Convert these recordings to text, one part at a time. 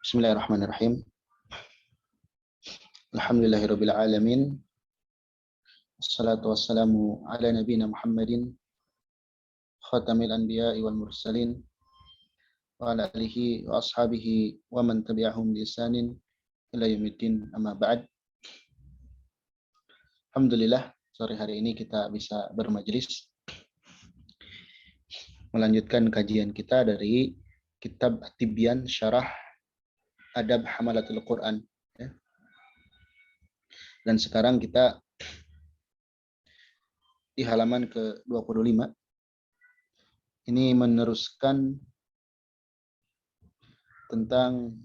Bismillahirrahmanirrahim. Alhamdulillahirabbil alamin. Wassalatu wassalamu ala nabiyyina Muhammadin khatamil anbiya'i wal mursalin wa ala alihi wa ashabihi wa man tabi'ahum bi ihsanin ila yaumiddin, amma ba'd. Alhamdulillah, sore hari ini kita bisa bermajlis melanjutkan kajian kita dari kitab At-Tibyan Syarah Adab Hamalatul Quran. Dan sekarang kita di halaman ke-25. Ini meneruskan tentang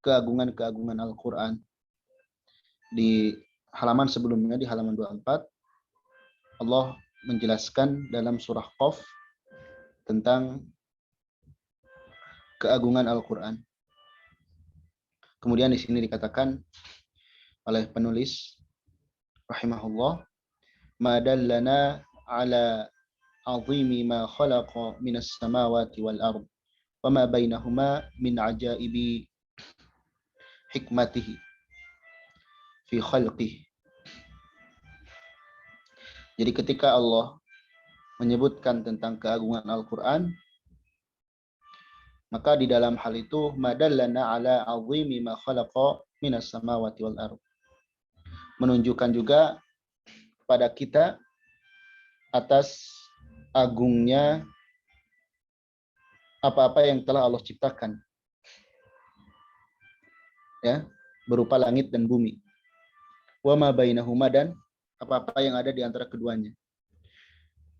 keagungan-keagungan Al-Quran. Di halaman sebelumnya, di halaman 24, Allah menjelaskan dalam surah Qaf tentang keagungan Al-Quran. Kemudian di sini dikatakan oleh penulis rahimahullah, ma dallana ala azimi ma khalaqa minas samawati wal ard wa ma bainahuma min ajaibi hikmatihi fi khalqihi. Jadi ketika Allah menyebutkan tentang keagungan Al-Quran, maka di dalam hal itu madallana ala azimi ma khalaqa minas samawati wal ard, menunjukkan juga kepada kita atas agungnya apa-apa yang telah Allah ciptakan, ya, berupa langit dan bumi, wa ma bainahuma, dan apa-apa yang ada di antara keduanya,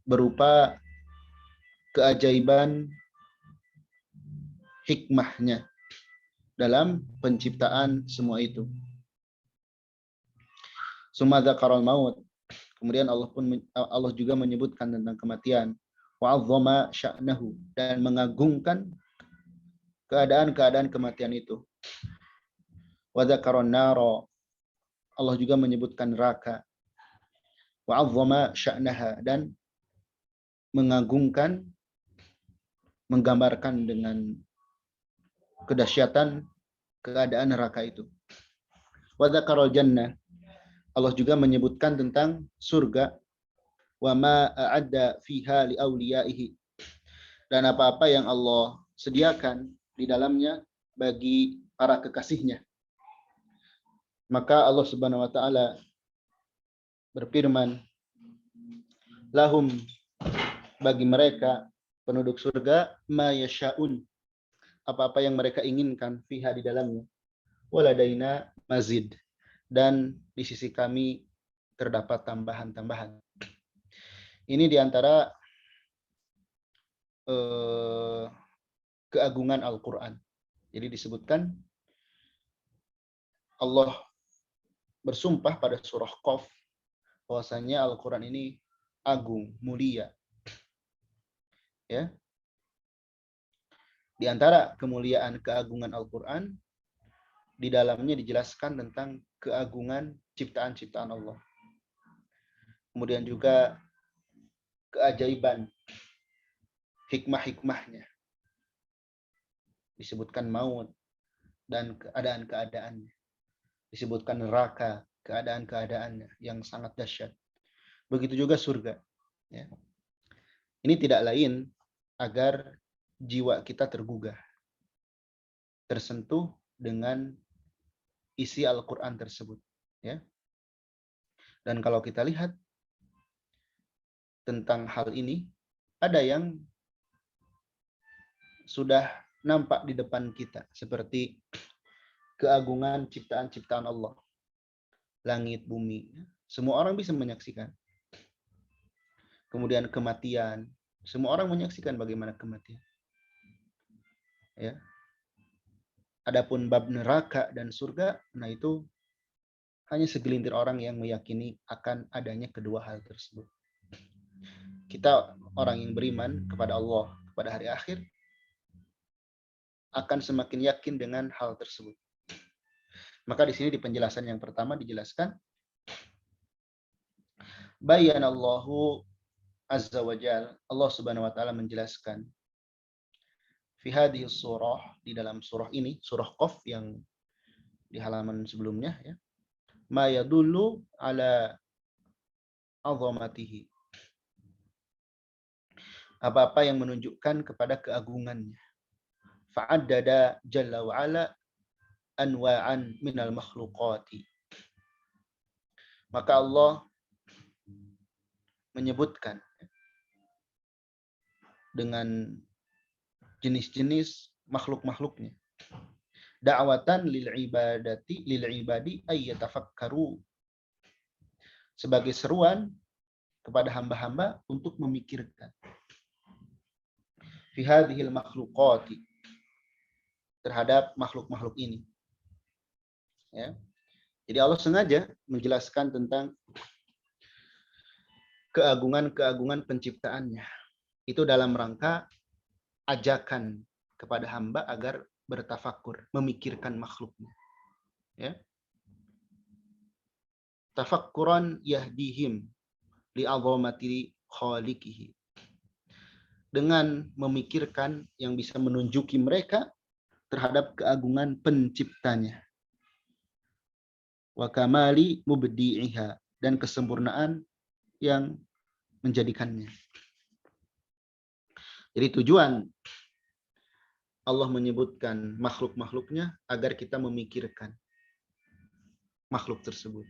berupa keajaiban hikmahnya dalam penciptaan semua itu. Summa dzakaral maut, kemudian Allah juga menyebutkan tentang kematian. Wa 'azzama sya'nahu, dan mengagungkan keadaan-keadaan kematian itu. Wa dzakaran nara, Allah juga menyebutkan neraka. Wa 'azzama sya'naha, dan mengagungkan, menggambarkan dengan kedahsyatan keadaan neraka itu. Wa dzakaral jannah, Allah juga menyebutkan tentang surga. Wa ma a'adda fiha li awliyaihi, dan apa-apa yang Allah sediakan di dalamnya bagi para kekasihnya. Maka Allah Subhanahu wa taala berfirman, lahum, bagi mereka penduduk surga, ma yasha'un, apa-apa yang mereka inginkan, fiha, di dalamnya, waladaina mazid, dan di sisi kami terdapat tambahan-tambahan. Ini diantara keagungan Al-Quran. Jadi disebutkan Allah bersumpah pada surah Qaf bahwasanya Al-Quran ini agung, mulia. Ya. Di antara kemuliaan keagungan Al-Quran, di dalamnya dijelaskan tentang keagungan ciptaan-ciptaan Allah. Kemudian juga keajaiban hikmah-hikmahnya. Disebutkan maut dan keadaan-keadaannya. Disebutkan neraka, keadaan-keadaannya yang sangat dahsyat. Begitu juga surga. Ya. Ini tidak lain agar jiwa kita tergugah, tersentuh dengan isi Al-Quran tersebut. Ya. Dan kalau kita lihat tentang hal ini, ada yang sudah nampak di depan kita, seperti keagungan ciptaan-ciptaan Allah. Langit, bumi, semua orang bisa menyaksikan. Kemudian kematian, semua orang menyaksikan bagaimana kematian. Ya. Adapun bab neraka dan surga, nah itu hanya segelintir orang yang meyakini akan adanya kedua hal tersebut. Kita orang yang beriman kepada Allah, kepada hari akhir, akan semakin yakin dengan hal tersebut. Maka di sini di penjelasan yang pertama dijelaskan, bayanallahu azza wa jalla, Allah Subhanahu wa taala menjelaskan fi hadhihi surah, di dalam surah ini, surah Qaf yang di halaman sebelumnya ya. Ma yadullu ala azamatihi. Apa-apa yang menunjukkan kepada keagungannya. Fa'addada jalla wa ala anwa'an minal makhluqati. Maka Allah menyebutkan dengan jenis-jenis makhluk-makhluknya. Da'watan lil ibadi ay yatafakkaru, sebagai seruan kepada hamba-hamba untuk memikirkan fi hadhil makhluqati, terhadap makhluk-makhluk ini. Ya. Jadi Allah sengaja menjelaskan tentang keagungan-keagungan penciptaannya. Itu dalam rangka ajakan kepada hamba agar bertafakur, memikirkan makhluknya. Ya. Tafakkuran yahdihim li'azamati khaliqihi. Dengan memikirkan yang bisa menunjuki mereka terhadap keagungan penciptanya. Wa kamali mubdi'iha, dan kesempurnaan yang menjadikannya. Jadi tujuan Allah menyebutkan makhluk-makhluknya agar kita memikirkan makhluk tersebut.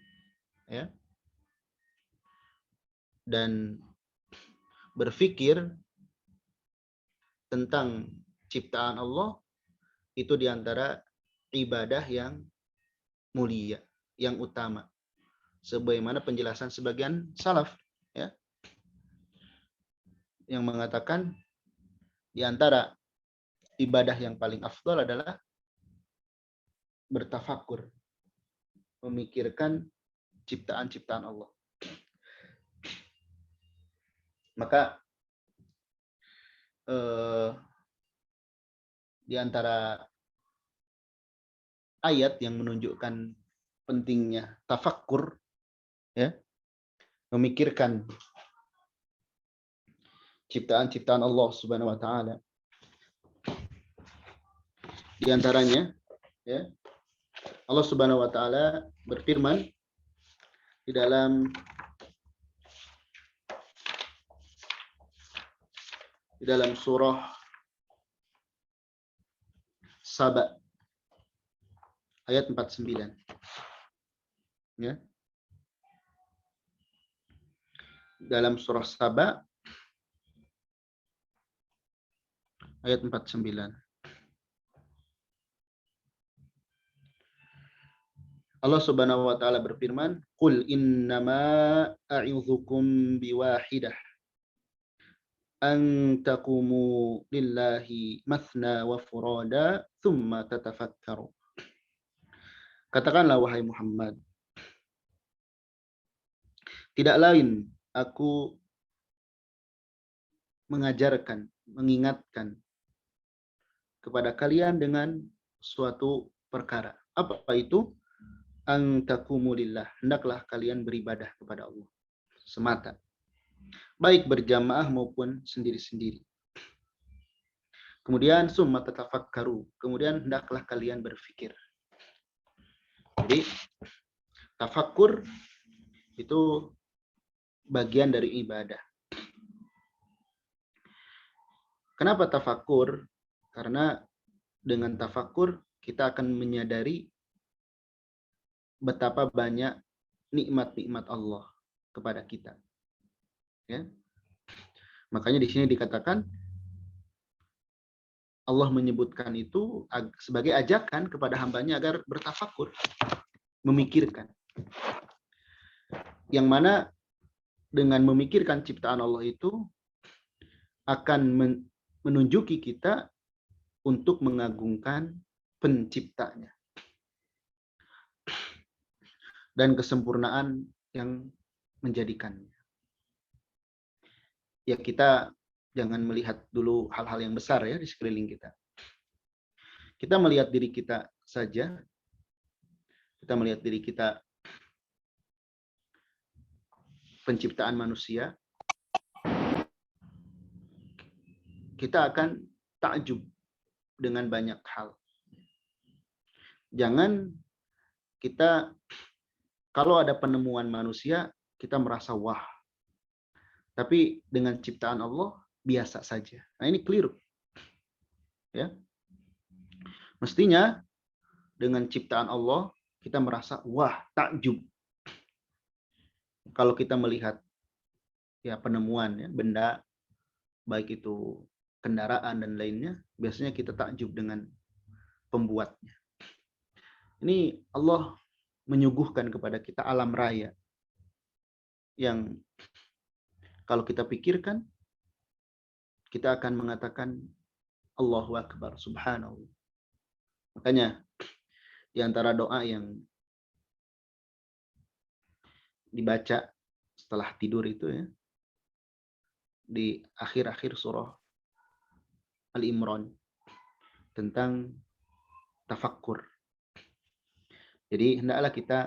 Ya. Dan berpikir tentang ciptaan Allah itu diantara ibadah yang mulia, yang utama. Sebagaimana penjelasan sebagian salaf, ya, yang mengatakan di antara ibadah yang paling afdal adalah bertafakur, memikirkan ciptaan-ciptaan Allah. Maka di antara ayat yang menunjukkan pentingnya tafakkur, ya, memikirkan ciptaan-ciptaan Allah Subhanahu wa taala. Di antaranya, ya, Allah Subhanahu wa taala berfirman di dalam surah Saba ayat 49. Ya. Dalam surah Saba ayat 49. Allah Subhanahu wa taala berfirman, "Qul innama a'udzukum biwahidah an taqumu lillahi mathna wa furada thumma tatafakkaru." Katakanlah wahai Muhammad, tidak lain aku mengajarkan, mengingatkan kepada kalian dengan suatu perkara. Apa itu? An taqumu lillah, hendaklah kalian beribadah kepada Allah semata, baik berjamaah maupun sendiri-sendiri. Kemudian summa tatafakkaru, kemudian hendaklah kalian berpikir. Jadi tafakkur itu bagian dari ibadah. Kenapa tafakkur? Karena dengan tafakkur kita akan menyadari betapa banyak nikmat-nikmat Allah kepada kita. Ya. Makanya di sini dikatakan Allah menyebutkan itu sebagai ajakan kepada hambanya agar bertafakur, memikirkan. Yang mana dengan memikirkan ciptaan Allah itu akan menunjuki kita untuk mengagungkan penciptanya dan kesempurnaan yang menjadikannya. Ya, kita jangan melihat dulu hal-hal yang besar ya di sekeliling kita. Kita melihat diri kita saja. Kita melihat diri kita penciptaan manusia. Kita akan takjub dengan banyak hal. Jangan kita, kalau ada penemuan manusia, kita merasa wah. Tapi dengan ciptaan Allah, biasa saja. Nah, ini keliru. Ya. Mestinya dengan ciptaan Allah, kita merasa wah, takjub. Kalau kita melihat ya penemuan ya, benda, baik itu kendaraan dan lainnya, biasanya kita takjub dengan pembuatnya. Ini Allah menyuguhkan kepada kita alam raya yang kalau kita pikirkan, kita akan mengatakan Allahu Akbar, Subhanahu. Makanya di antara doa yang dibaca setelah tidur itu ya, di akhir-akhir surah Al-Imran tentang tafakkur. Jadi hendaklah kita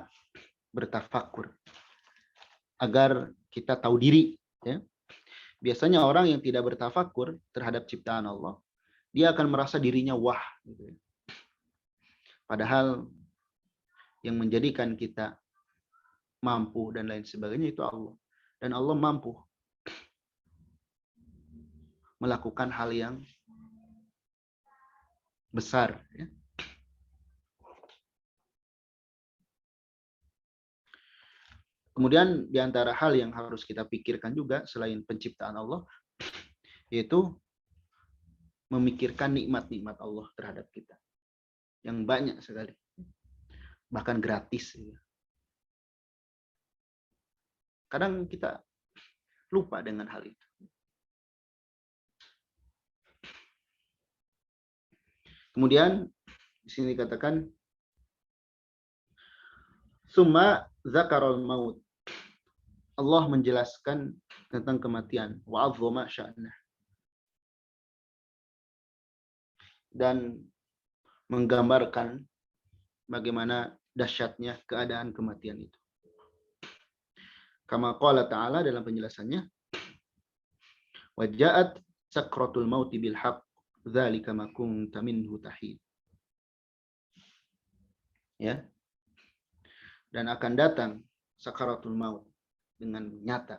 bertafakkur agar kita tahu diri. Ya. Biasanya orang yang tidak bertafakkur terhadap ciptaan Allah, dia akan merasa dirinya wah. Gitu ya. Padahal yang menjadikan kita mampu dan lain sebagainya itu Allah. Dan Allah mampu melakukan hal yang besar. Ya. Kemudian di antara hal yang harus kita pikirkan juga selain penciptaan Allah, yaitu memikirkan nikmat-nikmat Allah terhadap kita. Yang banyak sekali. Bahkan gratis. Kadang kita lupa dengan hal itu. Kemudian di sini dikatakan summa zakarul maut. Allah menjelaskan tentang kematian. Wa 'azzama sya'nah. Dan menggambarkan bagaimana dahsyatnya keadaan kematian itu. Kama qala ta'ala dalam penjelasannya, wa ja'at sakratul mauti bil haqq dzalika ma kunta minhu tahid. Ya. Dan akan datang sakaratul maut dengan nyata.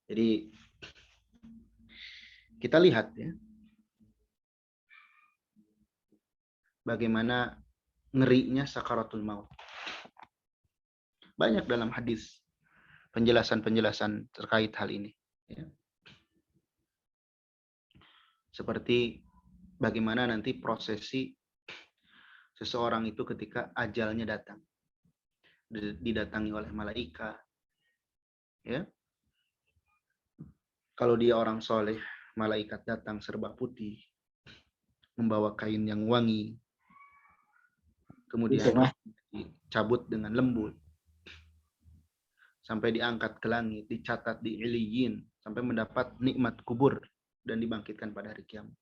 Jadi kita lihat ya, bagaimana ngerinya sakaratul maut. Banyak dalam hadis penjelasan-penjelasan terkait hal ini. Ya. Seperti bagaimana nanti prosesi seseorang itu ketika ajalnya datang. Didatangi oleh malaikat. Ya. Kalau dia orang soleh, malaikat datang serba putih, membawa kain yang wangi, kemudian dicabut dengan lembut, sampai diangkat ke langit, dicatat di Iliyin, sampai mendapat nikmat kubur dan dibangkitkan pada hari kiamat.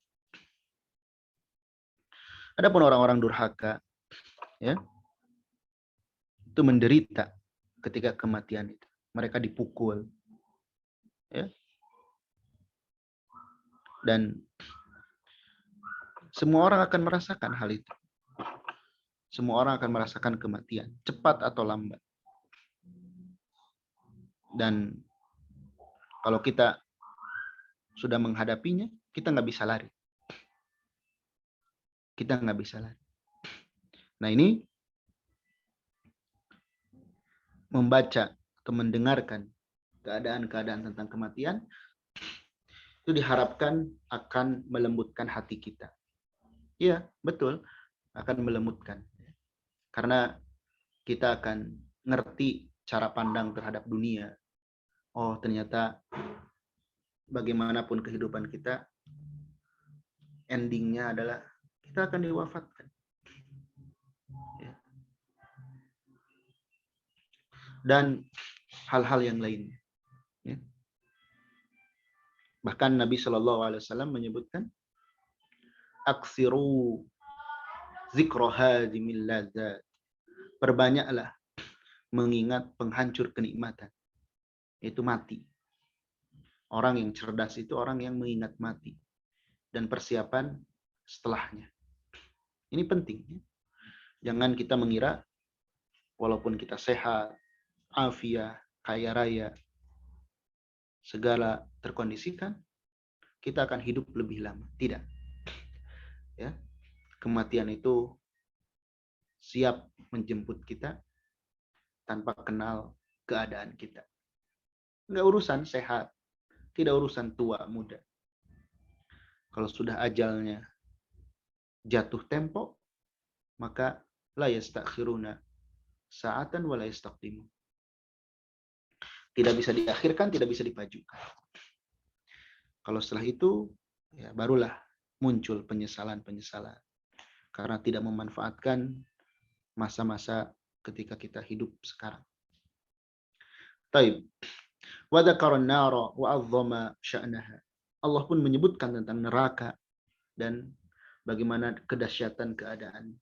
Adapun orang-orang durhaka, ya, itu menderita ketika kematian itu. Mereka dipukul, ya, dan semua orang akan merasakan hal itu. Semua orang akan merasakan kematian, cepat atau lambat. Dan kalau kita sudah menghadapinya, kita nggak bisa lari. Kita nggak bisa lari. Nah ini membaca atau mendengarkan keadaan-keadaan tentang kematian itu diharapkan akan melembutkan hati kita. Iya, betul, akan melembutkan. Karena kita akan ngerti cara pandang terhadap dunia. Oh, ternyata bagaimanapun kehidupan kita, endingnya adalah kita akan diwafatkan. Ya. Dan hal-hal yang lainnya. Ya. Bahkan Nabi SAW menyebutkan, aksiru zikra hadimil ladzat. Perbanyaklah mengingat penghancur kenikmatan. Itu mati. Orang yang cerdas itu orang yang mengingat mati. dan persiapan setelahnya. Ini penting. Jangan kita mengira walaupun kita sehat, afiah, kaya raya, segala terkondisikan, kita akan hidup lebih lama. Tidak. Ya, kematian itu siap menjemput kita tanpa kenal keadaan kita. Enggak urusan sehat, tidak urusan tua muda. Kalau sudah ajalnya jatuh tempo, maka la yastakhiruna sa'atan wa la yastaqdimun. Tidak bisa diakhirkan, tidak bisa dipajukan. Kalau setelah itu, ya barulah muncul penyesalan-penyesalan. Karena tidak memanfaatkan masa-masa ketika kita hidup sekarang. Taib. Wa dzakara an-nara wa 'azzama sya'naha. Allah pun menyebutkan tentang neraka dan bagaimana kedahsyatan keadaan.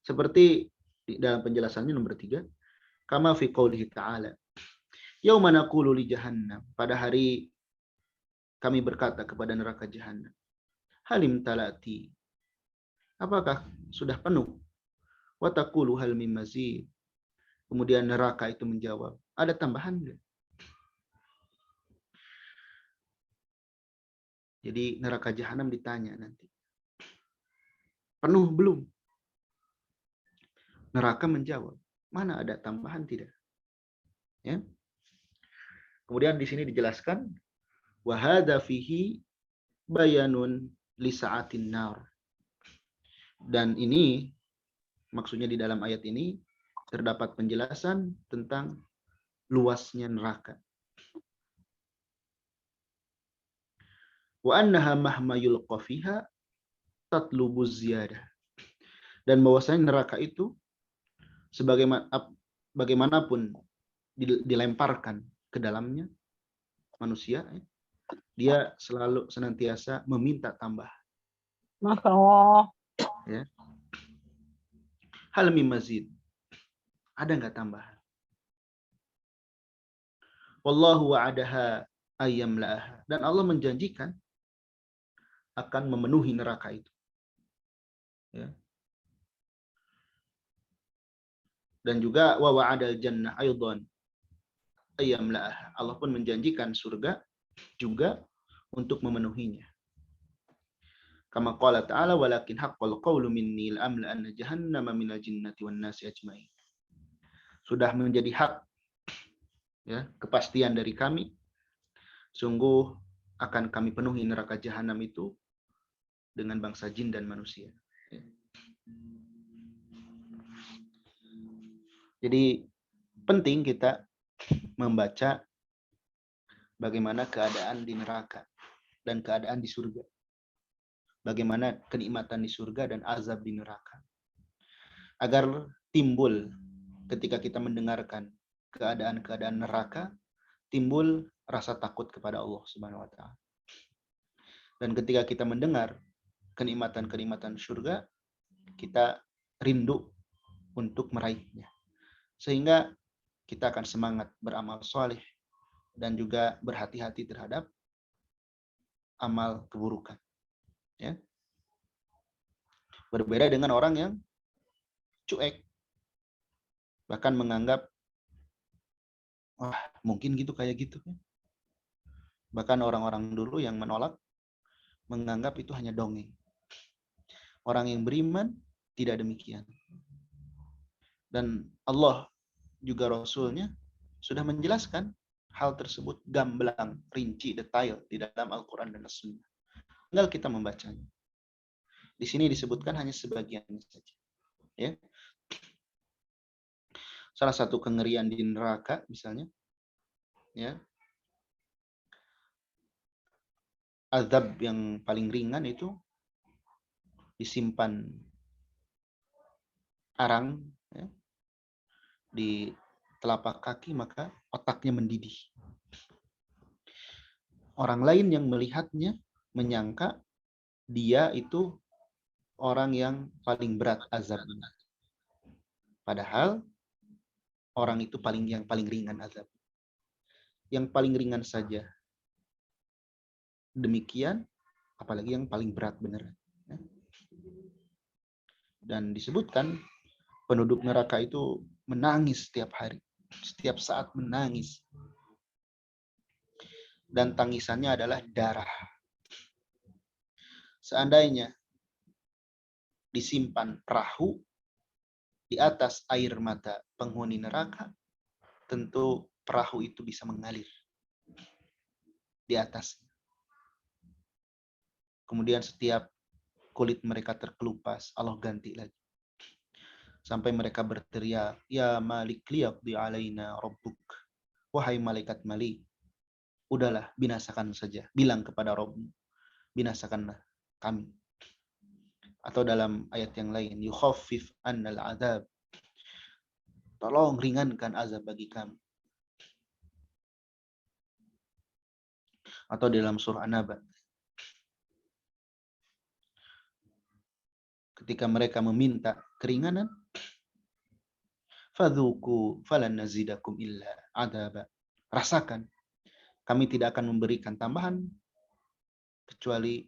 Seperti dalam penjelasannya nomor 3, kama fi qoulihi ta'ala. Yauma naqulu li jahannam. Pada hari kami berkata kepada neraka jahanam. Halim talati. Apakah sudah penuh? Wa taqulu hal min mazid. Kemudian neraka itu menjawab, ada tambahan enggak? Jadi neraka jahanam ditanya nanti. Penuh belum? Neraka menjawab, mana ada tambahan tidak? Ya. Kemudian di sini dijelaskan, wa hadza fihi bayanun li sa'atin nar. Dan ini maksudnya di dalam ayat ini terdapat penjelasan tentang luasnya neraka. Wa annaha mahma yulqa fiha tatlubu ziyadah. Dan bahwasanya neraka itu bagaimanapun dilemparkan ke dalamnya manusia, dia selalu senantiasa meminta tambah. Masya Allah. Ya. Hal min mazid. Ada nggak tambahan? Wallahu wa'adaha ayyam la'aha. Dan Allah menjanjikan akan memenuhi neraka itu. Ya. Dan juga wa wa'adal jannah aidan ayyam la'aha. Allah pun menjanjikan surga juga untuk memenuhinya. Kama qala ta'ala walakin haqqal qawlu minni la'amla anna jahannama minal jinnati wan nasi ajmain. Sudah menjadi hak, ya, kepastian dari kami, sungguh akan kami penuhi neraka jahanam itu dengan bangsa jin dan manusia. Ya. Jadi penting kita membaca bagaimana keadaan di neraka dan keadaan di surga. Bagaimana kenikmatan di surga dan azab di neraka. Agar timbul ketika kita mendengarkan keadaan-keadaan neraka, timbul rasa takut kepada Allah Subhanahu wa taala. Dan ketika kita mendengar kenikmatan-kenikmatan surga, kita rindu untuk meraihnya. Sehingga kita akan semangat beramal soleh dan juga berhati-hati terhadap amal keburukan. Ya. Berbeda dengan orang yang cuek, bahkan menganggap wah mungkin gitu kayak gitu. Bahkan orang-orang dulu yang menolak menganggap itu hanya dongeng. Orang yang beriman tidak demikian. Dan Allah juga Rasulnya sudah menjelaskan hal tersebut gamblang, rinci, detail di dalam Al-Quran dan As-Sunnah. Tinggal kita membacanya. Di sini disebutkan hanya sebagian saja. Ya. Salah satu kengerian di neraka misalnya, ya, azab yang paling ringan itu disimpan arang, ya, di telapak kaki, maka otaknya mendidih. Orang lain yang melihatnya menyangka dia itu orang yang paling berat azabnya. Padahal orang itu yang paling ringan azab. Yang paling ringan saja demikian, apalagi yang paling berat beneran. Dan disebutkan penduduk neraka itu menangis setiap hari, setiap saat menangis. Dan tangisannya adalah darah. Seandainya disimpan perahu di atas air mata penghuni neraka, tentu perahu itu bisa mengalir di atas. Kemudian setiap kulit mereka terkelupas, Allah ganti lagi. Sampai mereka berteriak, Ya Malik liyaqdi alaina rabbuk. Wahai malaikat Malik, udahlah binasakan saja. Bilang kepada Rabbmu, binasakanlah kami. Atau dalam ayat yang lain, yukhaffif annal azab. Tolong ringankan azab bagi kami. Atau dalam surah An-Naba, ketika mereka meminta keringanan, fadzuku falan nazidakum illa adaba. Rasakan, kami tidak akan memberikan tambahan kecuali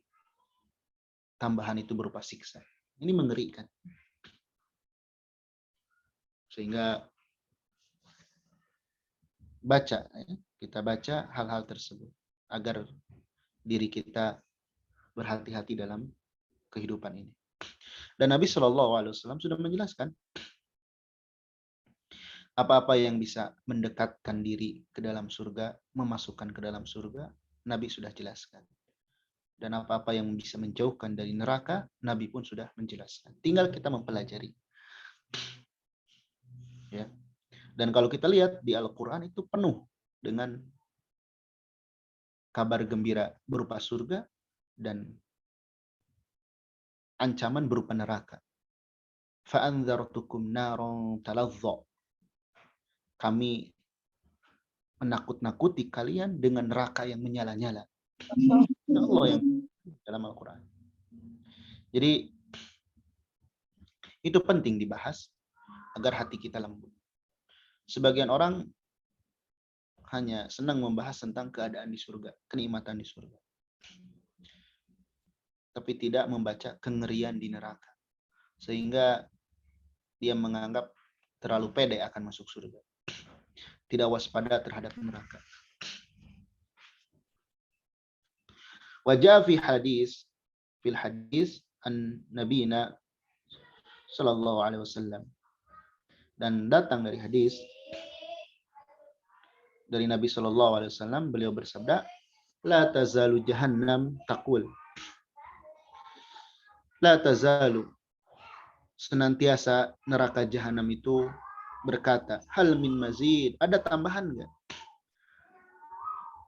tambahan itu berupa siksa. Ini mengerikan. Sehingga kita baca hal-hal tersebut agar diri kita berhati-hati dalam kehidupan ini. Dan Nabi SAW sudah menjelaskan apa-apa yang bisa mendekatkan diri ke dalam surga, memasukkan ke dalam surga, Nabi sudah jelaskan. Dan apa-apa yang bisa menjauhkan dari neraka, Nabi pun sudah menjelaskan. Tinggal kita mempelajari. Ya. Dan kalau kita lihat di Al-Quran itu penuh dengan kabar gembira berupa surga dan ancaman berupa neraka. Fa'anzartukum naron talazza. Kami menakut-nakuti kalian dengan neraka yang menyala-nyala. Allah yang dalam Al-Quran. Jadi itu penting dibahas agar hati kita lembut. Sebagian orang hanya senang membahas tentang keadaan di surga, kenikmatan di surga. Tapi tidak membaca kengerian di neraka. Sehingga dia menganggap terlalu pede akan masuk surga. Tidak waspada terhadap neraka. Wajah fil hadis an nabiyina sallallahu alaihi wasallam. Dan datang dari hadis dari Nabi sallallahu alaihi wasallam, beliau bersabda, la tazalu jahannam taqul. La tazalu, senantiasa neraka jahanam itu berkata, hal min mazid, ada tambahan enggak?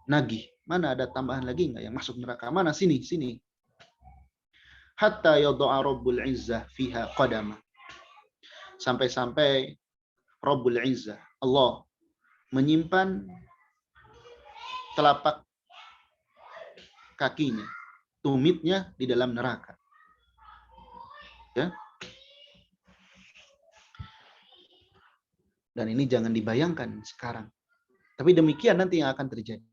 Nagih, mana ada tambahan lagi enggak yang masuk neraka? Mana sini. Hatta yad'a Rabbul Izzah fiha qadama. Sampai-sampai Rabbul Izzah, Allah menyimpan telapak kakinya, tumitnya di dalam neraka. Ya. Dan ini jangan dibayangkan sekarang. Tapi demikian nanti yang akan terjadi.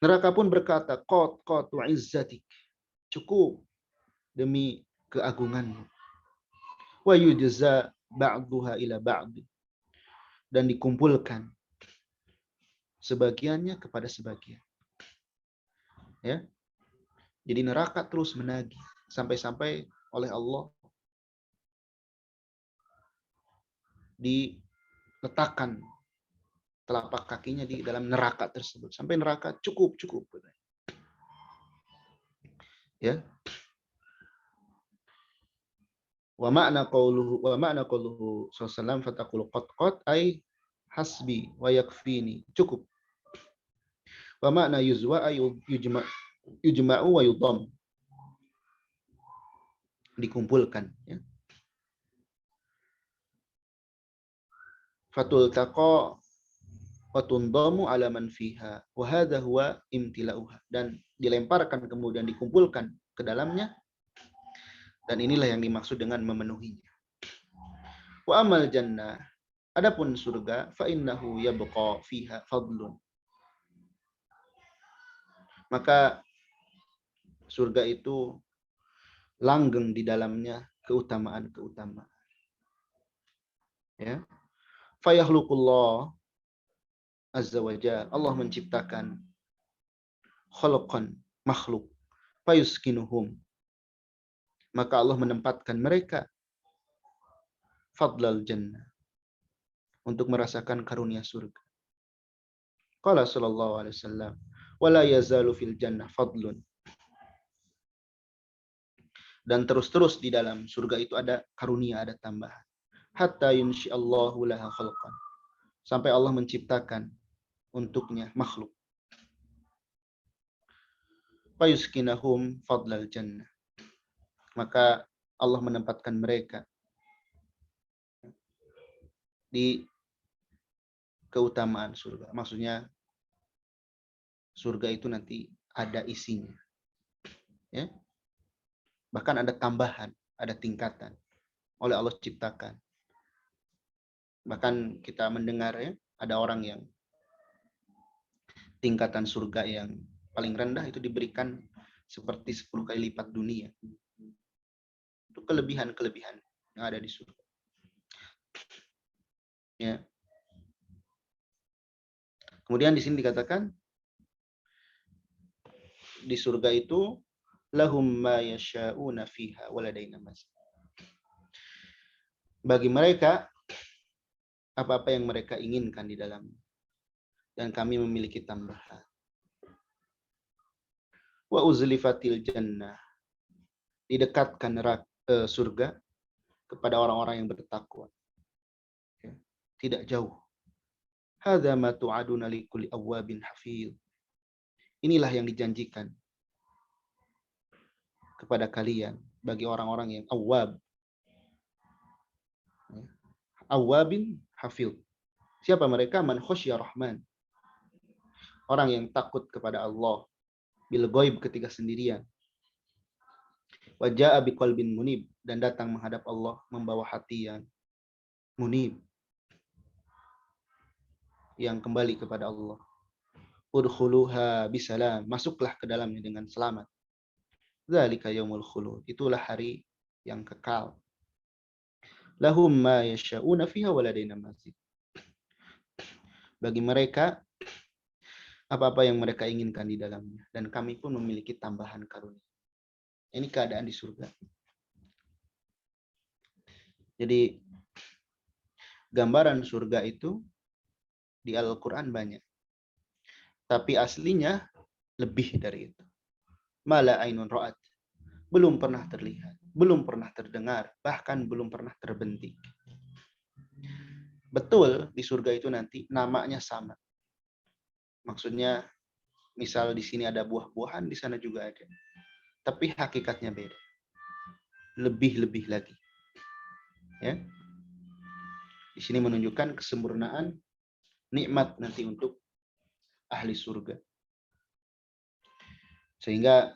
Neraka pun berkata, qad wa izzatik. Cukup demi keagunganmu. Wa yujza ba'duha ila ba'd. Dan dikumpulkan sebagiannya kepada sebagian. Ya. Jadi neraka terus menagih sampai-sampai oleh Allah diletakkan telapak kakinya di dalam neraka tersebut sampai neraka cukup. Ya. Wa ma'na qauluhu sallallahu fataqulu qad ay hasbi wa yakfini, cukup. Wa ma'na yuzwa ay yujma'u wa yudham, dikumpulkan, ya. Fatul taqa wa tundamu ala man fiha wa hadha huwa imtila'uha, dan dilemparkan kemudian dikumpulkan ke dalamnya, dan inilah yang dimaksud dengan memenuhinya. Wa amal jannah, adapun surga, fa innahu yabqa fiha fadlun, Maka surga itu langgeng di dalamnya keutamaan-keutamaan. Ya. Fayakhluqullah azza wa jalla, Allah menciptakan khalqan, makhluk, fayuskinuhum, maka Allah menempatkan mereka fadlal jannah, untuk merasakan karunia surga. Qala sallallahu alaihi wasallam, wala yazalu fil jannah fadlun. Dan terus-terus di dalam surga itu ada karunia, ada tambahan. Hatta yunsyiallahu laha khalqan, sampai Allah menciptakan untuknya makhluk. Fayuskinahum fadlal jannah, maka Allah menempatkan mereka di keutamaan surga. Maksudnya surga itu nanti ada isinya. Ya. Bahkan ada tambahan, ada tingkatan oleh Allah ciptakan. Bahkan kita mendengar ya, ada orang yang tingkatan surga yang paling rendah itu diberikan seperti 10 kali lipat dunia. Itu kelebihan-kelebihan yang ada di surga. Ya. Kemudian di sini dikatakan di surga itu lahum ma yasha'una fiha waladaina mazid. Bagi mereka apa-apa yang mereka inginkan di dalamnya, dan kami memiliki tambahan. Wa uzlifatil jannah, didekatkan surga kepada orang-orang yang bertakwa. Ya. Tidak jauh. Hadza ma tu'aduna likulli awwabin hafiz. Inilah yang dijanjikan kepada kalian bagi orang-orang yang awwab. Awwabin hafiz. Siapa mereka? Man khasyya rahman. Orang yang takut kepada Allah bil ghaib, ketika sendirian. Wa jaa biqalbin munib, dan datang menghadap Allah membawa hati yang munib, yang kembali kepada Allah. Udkhuluha bisalam, masuklah ke dalamnya dengan selamat. Dzalika yaumul khulud, itulah hari yang kekal. Lahum ma yasha'una fiha waladaina mazid. Bagi mereka apa-apa yang mereka inginkan di dalamnya, dan kami pun memiliki tambahan karunia. Ini keadaan di surga. Jadi gambaran surga itu di Al-Quran banyak. Tapi aslinya lebih dari itu. Mala ainun ra'at, belum pernah terlihat, belum pernah terdengar, bahkan belum pernah terbentik. Betul, di surga itu nanti namanya sama. Maksudnya, misal di sini ada buah-buahan, di sana juga ada. Tapi hakikatnya beda. Lebih-lebih lagi. Ya. Di sini menunjukkan kesempurnaan nikmat nanti untuk ahli surga. Sehingga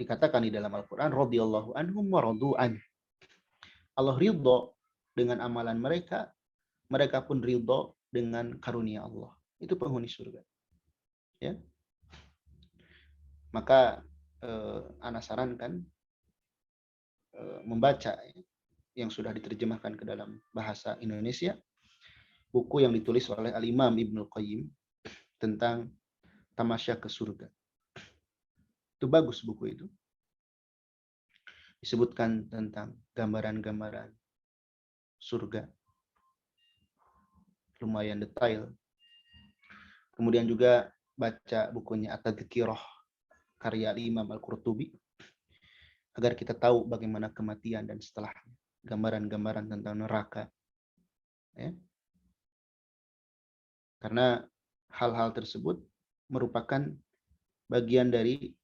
dikatakan di dalam Al-Quran, radhiyallahu anhum wa radu an. Allah ridho dengan amalan mereka, mereka pun ridho dengan karunia Allah. Itu penghuni surga. Ya. Maka ana sarankan membaca yang sudah diterjemahkan ke dalam bahasa Indonesia, buku yang ditulis oleh Al-Imam Ibnul Qayyim tentang Tamasya ke Surga. Itu bagus buku itu. Disebutkan tentang gambaran-gambaran surga. Lumayan detail. Kemudian juga baca bukunya At-Tadhkirah karya Imam Al-Qurtubi, agar kita tahu bagaimana kematian dan setelahnya. Gambaran-gambaran tentang neraka. Ya. Karena hal-hal tersebut merupakan bagian dari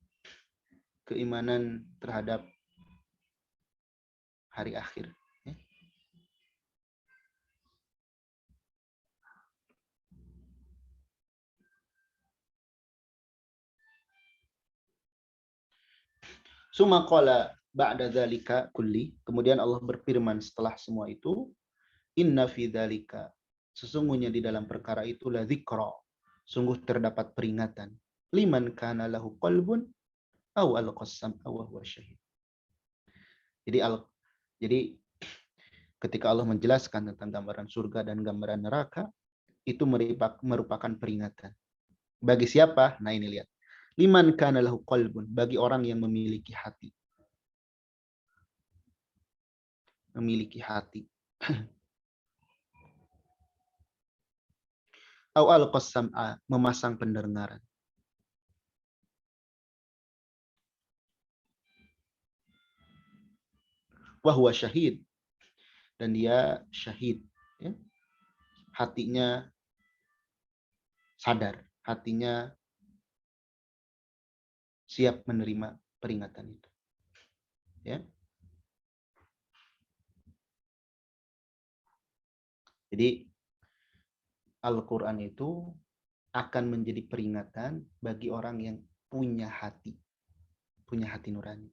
keimanan terhadap hari akhir. Ya. Summa qala ba'da dzalika kulli, kemudian Allah berfirman setelah semua itu, inna fi dzalika, sesungguhnya di dalam perkara itu la dzikra, sungguh terdapat peringatan. Liman kana lahu qalbun aw alqassam aw huwa syahid. Jadi ketika Allah menjelaskan tentang gambaran surga dan gambaran neraka, itu merupakan peringatan. Bagi siapa? Nah ini lihat. Liman kana lahu qalbun, bagi orang yang memiliki hati. Memiliki hati. Aw alqassam, memasang pendengaran. Wa huwa syahid, dan dia syahid, ya. Hatinya sadar, hatinya siap menerima peringatan itu. Ya. Jadi Al-Quran itu akan menjadi peringatan bagi orang yang punya hati nurani,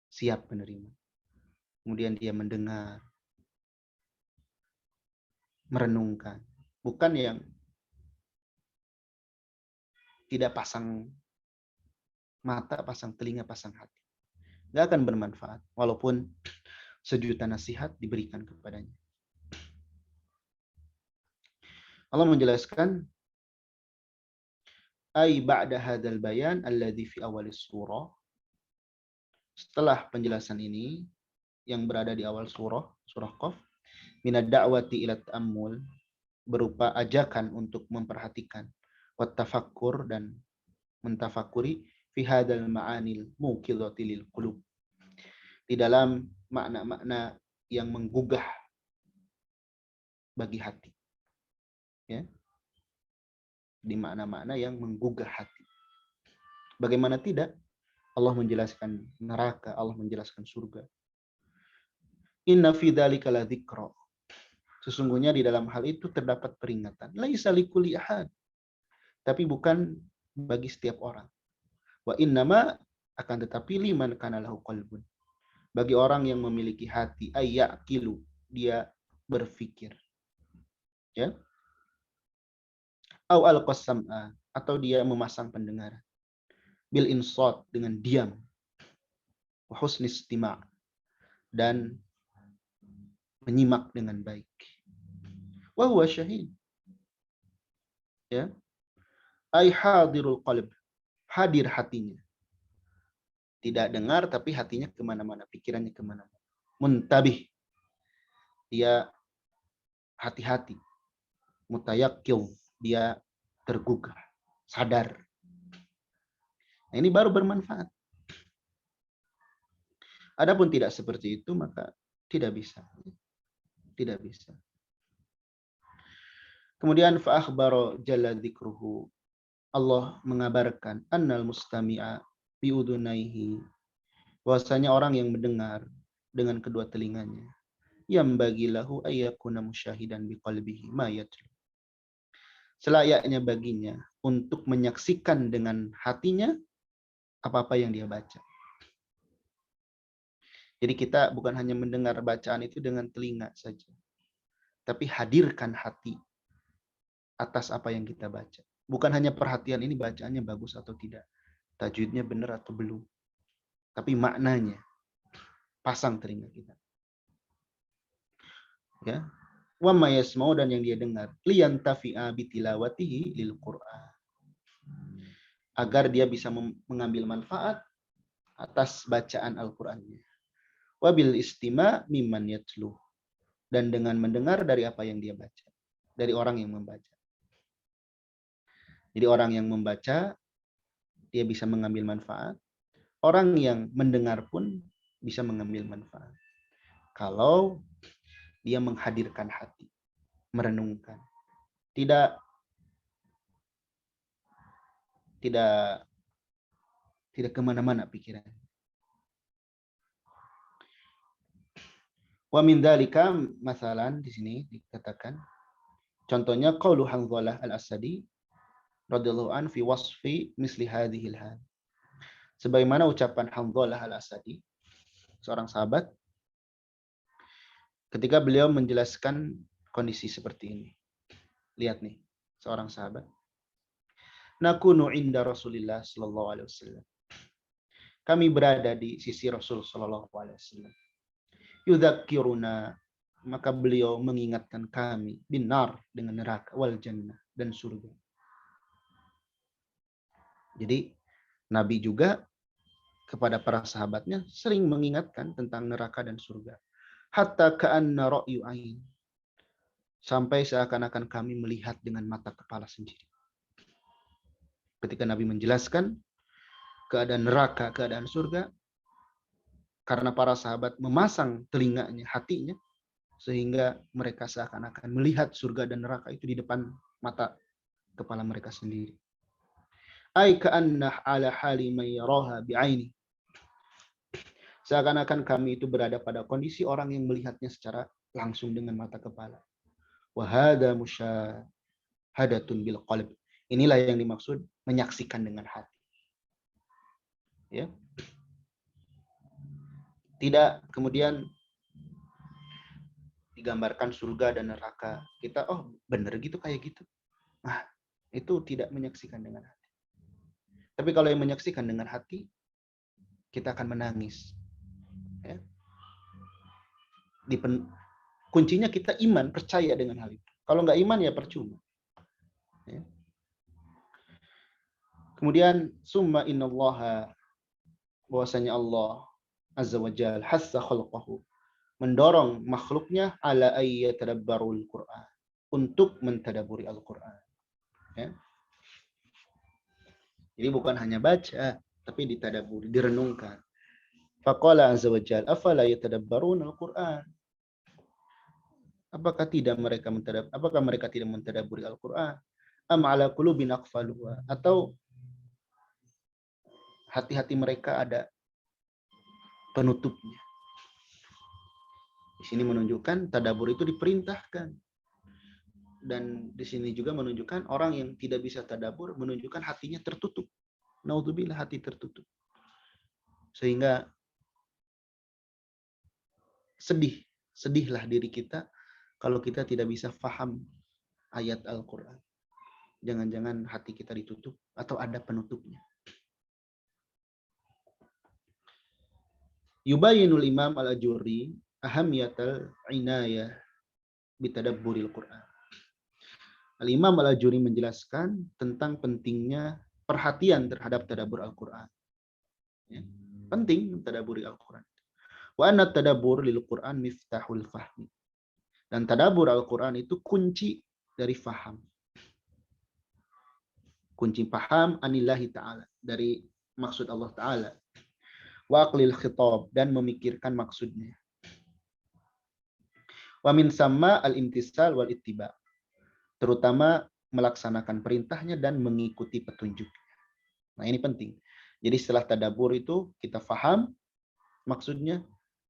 siap menerima. Kemudian dia mendengar, merenungkan, bukan yang tidak pasang mata, pasang telinga, pasang hati. Gak akan bermanfaat, walaupun sejuta nasihat diberikan kepadanya. Allah menjelaskan, ay ba'da hadzal bayan alladzi fi awalis surah. Setelah penjelasan ini yang berada di awal surah Qaf, minad da'wati ila ta'ammul, berupa ajakan untuk memperhatikan, wa tafakkur, dan mentafakuri, fi hadzal ma'anil muqillati lil qulub, di dalam makna-makna yang menggugah bagi hati. Ya. Di makna-makna yang menggugah hati. Bagaimana tidak? Allah menjelaskan neraka, Allah menjelaskan surga. Inna fi dzalika ladzikra. Sesungguhnya di dalam hal itu terdapat peringatan. Laisa likulli ahad. Tapi bukan bagi setiap orang. Wa innama, akan tetapi, liman kana lahu qalbun, bagi orang yang memiliki hati, ayyaqilu, dia berpikir. Ya. Au alqasam'a, atau dia memasang pendengaran. Bil insat, dengan diam. Wa husni istima', dan menyimak dengan baik. Wa huwa syahid. Ya. Ay hadirul qalb, hadir hatinya. Tidak dengar tapi hatinya kemana-mana, pikirannya kemana-mana. Muntabih, dia hati-hati. Mutayakkil, dia tergugah, sadar. Nah, ini baru bermanfaat. Adapun tidak seperti itu, maka tidak bisa. Tidak bisa. Kemudian fa'akhbaro jalla dzikruhu, Allah mengabarkan annal mustami'a biudunaihi, bahwasanya orang yang mendengar dengan kedua telinganya, yang bagilahu ayyakuna musyahidan biqalbihi ma yatlu, selayaknya baginya untuk menyaksikan dengan hatinya apa-apa yang dia baca. Jadi kita bukan hanya mendengar bacaan itu dengan telinga saja, tapi hadirkan hati atas apa yang kita baca. Bukan hanya perhatian ini bacaannya bagus atau tidak, tajwidnya benar atau belum, tapi maknanya. Pasang telinga kita. Ya. Wa ma yasma'u, dan yang dia dengar, liyantafi'a bitilawatihi lil Qur'an, agar dia bisa mengambil manfaat atas bacaan Al-Qur'annya. Wa bil istima' mimman yatlu, dan dengan mendengar dari apa yang dia baca, dari orang yang membaca. Jadi orang yang membaca dia bisa mengambil manfaat, orang yang mendengar pun bisa mengambil manfaat. Kalau dia menghadirkan hati, merenungkan, tidak kemana-mana pikiran. Wa min dzalika, masalan di sini dikatakan contohnya qaulu Hanzalah Al-Asadi radhiyallahu an fi wasfi misli hadhil hal. Sebagaimana ucapan Hanzalah Al-Asadi, seorang sahabat, ketika beliau menjelaskan kondisi seperti ini. Lihat nih, seorang sahabat nakunu inda Rasulillah sallallahu alaihi wasallam. Kami berada di sisi Rasul sallallahu alaihi wasallam. Yudzakiruna, maka beliau mengingatkan kami binar, dengan neraka, wal jannah, dan surga. Jadi Nabi juga kepada para sahabatnya sering mengingatkan tentang neraka dan surga. Hatta ka'anna ra'yu ain, sampai seakan-akan kami melihat dengan mata kepala sendiri. Ketika Nabi menjelaskan keadaan neraka, keadaan surga, karena para sahabat memasang telinganya, hatinya, sehingga mereka seakan-akan melihat surga dan neraka itu di depan mata kepala mereka sendiri. Ai ka'annah ala hali may yaraha bi'aini, seakan-akan kami itu berada pada kondisi orang yang melihatnya secara langsung dengan mata kepala. Wa hadza musyahadatun bil qalb. Inilah yang dimaksud menyaksikan dengan hati. Ya. Tidak kemudian digambarkan surga dan neraka. Kita benar gitu kayak gitu. Nah, itu tidak menyaksikan dengan hati. Tapi kalau yang menyaksikan dengan hati, kita akan menangis. Ya. Kuncinya kita iman, percaya dengan hal itu. Kalau nggak iman ya percuma. Ya. Kemudian summa innallaha, bahwasanya Allah azza wa jalla hassa khalqahu, mendorong makhluknya ala ayyatadabbarul Qur'an, untuk mentadaburi Al-Qur'an. Ya. Jadi bukan hanya baca, tapi ditadaburi, direnungkan. Faqala azza wa jalla afala yatadabbarun al-Qur'an. Apakah mereka tidak mentadaburi Al-Qur'an? Am ala qulubin aqfaluha, atau hati-hati mereka ada penutupnya. Di sini menunjukkan tadabbur itu diperintahkan. Dan di sini juga menunjukkan orang yang tidak bisa tadabbur, menunjukkan hatinya tertutup. Naudzubillah, hati tertutup. Sehingga sedihlah diri kita kalau kita tidak bisa faham ayat Al-Quran. Jangan-jangan hati kita ditutup atau ada penutupnya. Yubayinul Imam Al-Ajurri ahamiyatal inayah bitadabburil Quran. Al-Imam Al-Ajurri menjelaskan tentang pentingnya perhatian terhadap tadabbur Al-Quran. Ya, penting tadabburi Al-Quran. Wa anna tadabbur lil Quran miftahul fahmi. Dan tadabbur Al-Quran itu kunci dari faham. Kunci paham anillahi ta'ala, dari maksud Allah Ta'ala. Wa aqlil khitab, dan memikirkan maksudnya. Wa min sama al-imtisal wal ittiba, terutama melaksanakan perintahnya dan mengikuti petunjuknya. Nah, ini penting. Jadi setelah tadabbur itu kita faham maksudnya,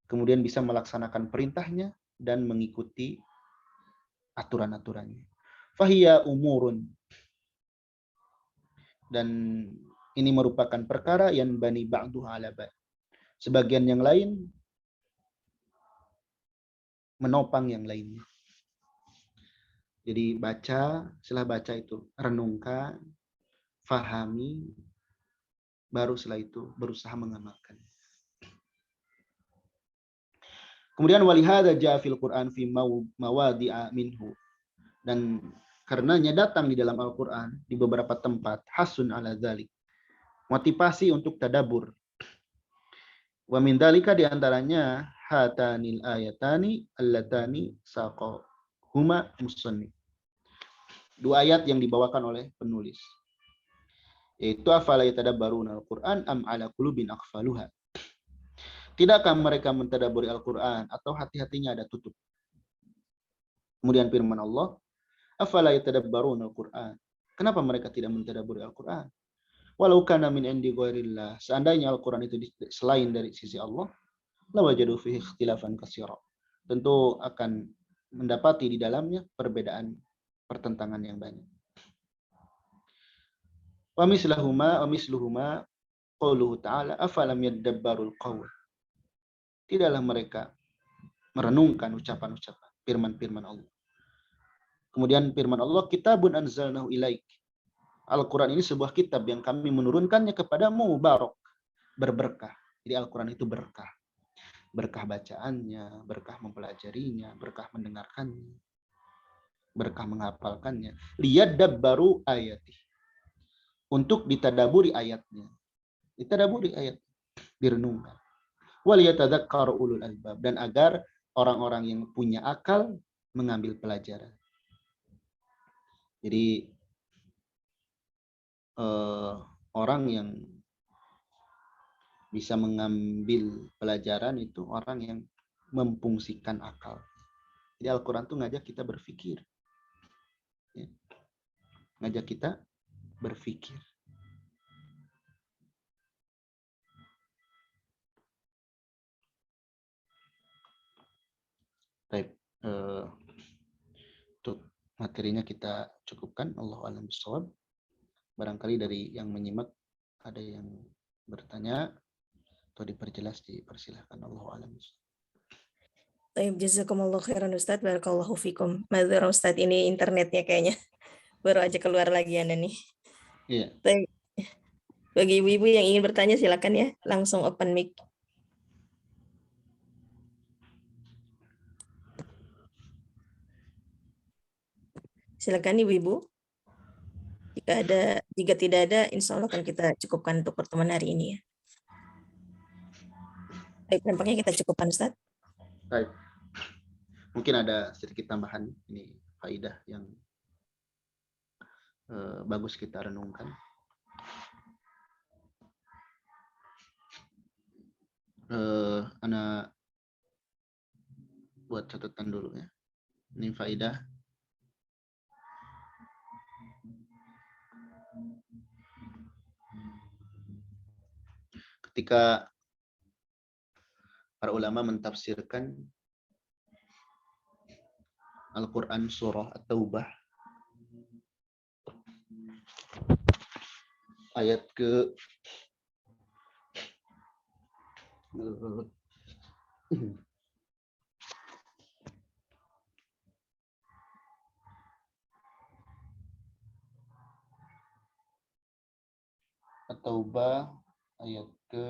kemudian bisa melaksanakan perintahnya dan mengikuti aturan-aturannya. Fahiya umurun, dan ini merupakan perkara yang bani ba'duha ala ba'd. Sebagian yang lain menopang yang lainnya. Jadi setelah baca itu renungkan, fahami, baru setelah itu berusaha mengamalkan. Kemudian walihada ja'a fil Qur'an fi mawadi'a minhu, dan karenanya datang di dalam Al-Qur'an di beberapa tempat hasun ala dzalik, motivasi untuk tadabbur. Wa min dzalika, di antaranya hatanil ayatani allatani saqahuma musannif. Dua ayat yang dibawakan oleh penulis, yaitu afala yatadabbaruna al-Qur'an am ala qulubin aqfaluha. Tidakkah mereka mentadabburi Al-Qur'an atau hati-hatinya ada tutup? Kemudian firman Allah, afala yatadabbaruna al-Qur'an. Kenapa mereka tidak mentadabburi Al-Qur'an? Walau kana min indi ghairillah, seandainya Al-Qur'an itu selain dari sisi Allah, lawajadu fihi ikhtilafan katsira, tentu akan mendapati di dalamnya perbedaan, pertentangan yang banyak. Wa misluhuma qauluhu ta'ala afalam yadabbarul qaul. Tidaklah mereka merenungkan ucapan-ucapan, firman-firman Allah. Kemudian firman Allah, kitabun anzalnahu ilaik. Al-Quran ini sebuah kitab yang kami menurunkannya kepadamu mubarak, berberkah. Jadi Al-Quran itu berkah. Berkah bacaannya, berkah mempelajarinya, berkah mendengarkannya, berkah menghafalkannya. Liyadabbaru ayati. Untuk ditadaburi ayatnya. Ditadaburi ayat, direnungkan. Waliyatadzakkaru ulul albab, dan agar orang-orang yang punya akal mengambil pelajaran. Jadi orang yang bisa mengambil pelajaran itu orang yang memfungsikan akal. Jadi Al-Quran itu ngajak kita berpikir. Ya. Ngajak kita berpikir. Baik. Untuk materinya kita cukupkan. Allahu a'lam bishawab. Barangkali dari yang menyimak ada yang bertanya atau diperjelas, dipersilahkan. Allahu a'lam bishawab. Baik, jazakumullah khairan Ustadz, barakallahu fikum. Mazhar Ustadz, ini internetnya kayaknya baru aja keluar lagi Anda nih. Iya. Baik. Bagi ibu-ibu yang ingin bertanya silakan ya, langsung open mic. Silakan ibu-ibu. Jika tidak ada, insya Allah akan kita cukupkan untuk pertemuan hari ini ya. Baik, nampaknya kita cukupkan Ustadz. Baik. Mungkin ada sedikit tambahan, ini faidah yang bagus kita renungkan. Ana buat catatan dulu ya. Ini faidah. Ketika para ulama mentafsirkan Al-Quran surah At-Taubah ayat ke At-Taubah ayat ke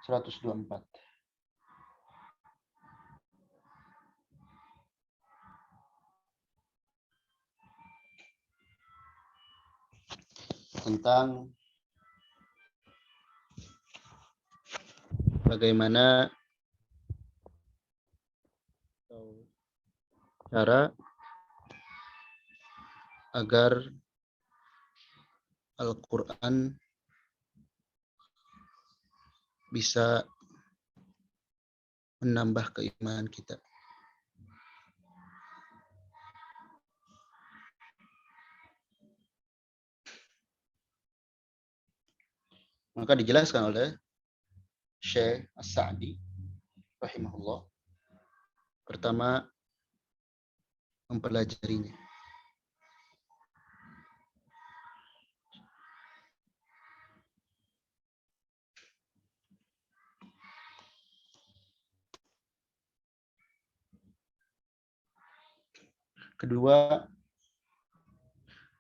124. Tentang bagaimana cara agar Al-Quran bisa menambah keimanan kita. Maka dijelaskan oleh Syekh As-Sa'di rahimahullah. Pertama, mempelajarinya. Kedua,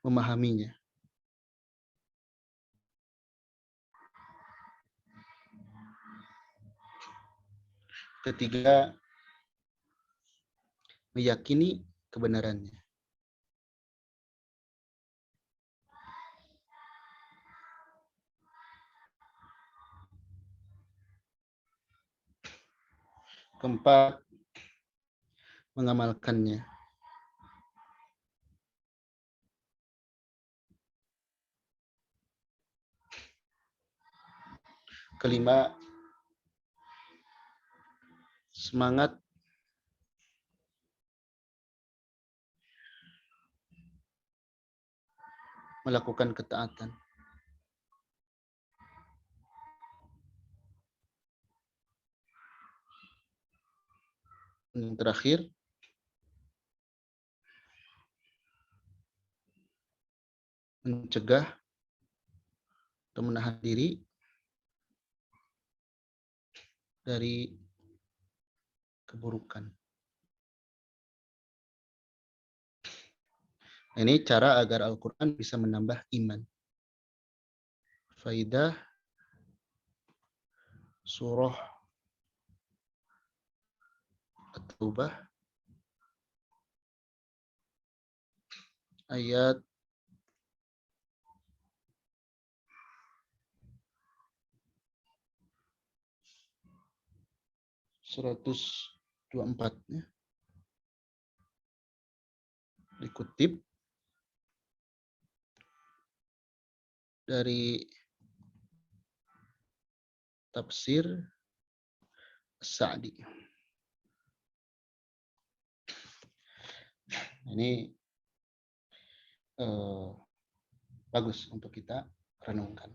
memahaminya. Ketiga, meyakini kebenarannya. Keempat, mengamalkannya. Kelima, semangat melakukan ketaatan. Yang terakhir, mencegah atau menahan diri dari keburukan. Ini cara agar Al-Quran bisa menambah iman. Faidah surah At-Taubah ayat 124 ya. Dikutip dari tafsir Sa'di. Ini bagus untuk kita renungkan.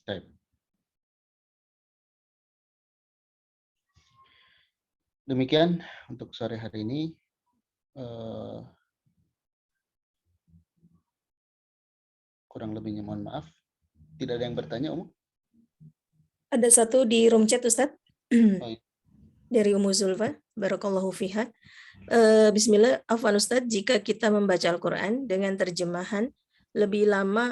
Baik. Demikian untuk sore hari ini. Kurang lebihnya mohon maaf. Tidak ada yang bertanya, Umu? Ada satu di room chat, Ustadz. Oh, iya. Dari Ummu Zulfa, barakallahu fiha. Bismillah, afwan Ustadz, jika kita membaca Al-Quran dengan terjemahan lebih lama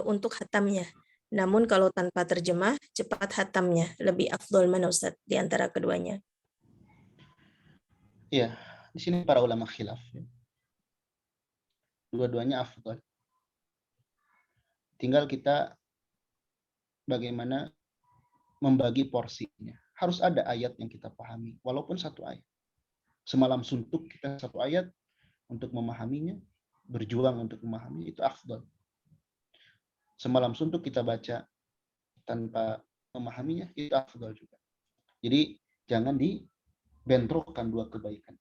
untuk hatamnya. Namun kalau tanpa terjemah, cepat hatamnya. Lebih afdol mana Ustadz di antara keduanya? Iya, di sini para ulama khilaf. Ya. Dua-duanya afdal. Tinggal kita bagaimana membagi porsinya. Harus ada ayat yang kita pahami, walaupun satu ayat. Semalam suntuk kita satu ayat untuk memahaminya, berjuang untuk memahami, itu afdal. Semalam suntuk kita baca tanpa memahaminya, itu afdal juga. Jadi jangan dibentrokkan dua kebaikan.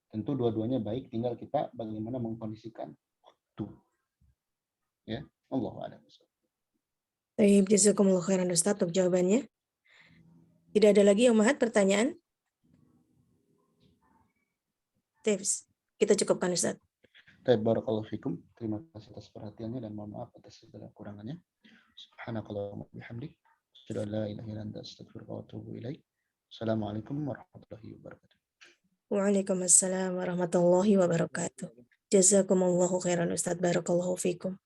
Tentu dua-duanya baik, tinggal kita bagaimana mengkondisikan waktu. Ya, Allahu a'lam. Baik, jazakumullah khairan Ustadz untuk jawabannya. Tidak ada lagi yang mahat pertanyaan? Tips, kita cukupkan Ustadz. Barakallahu fikum. Terima kasih atas perhatiannya dan mohon maaf atas segala kurangannya. Subhanakallahumma bihamdik. Asyhadu an la ilaha illa anta astaghfiruka wa atubu ilaik. Assalamualaikum warahmatullahi wabarakatuh. Waalaikumsalam warahmatullahi wabarakatuh. Jazakumullahu khairan Ustadz, barakallahu fikum.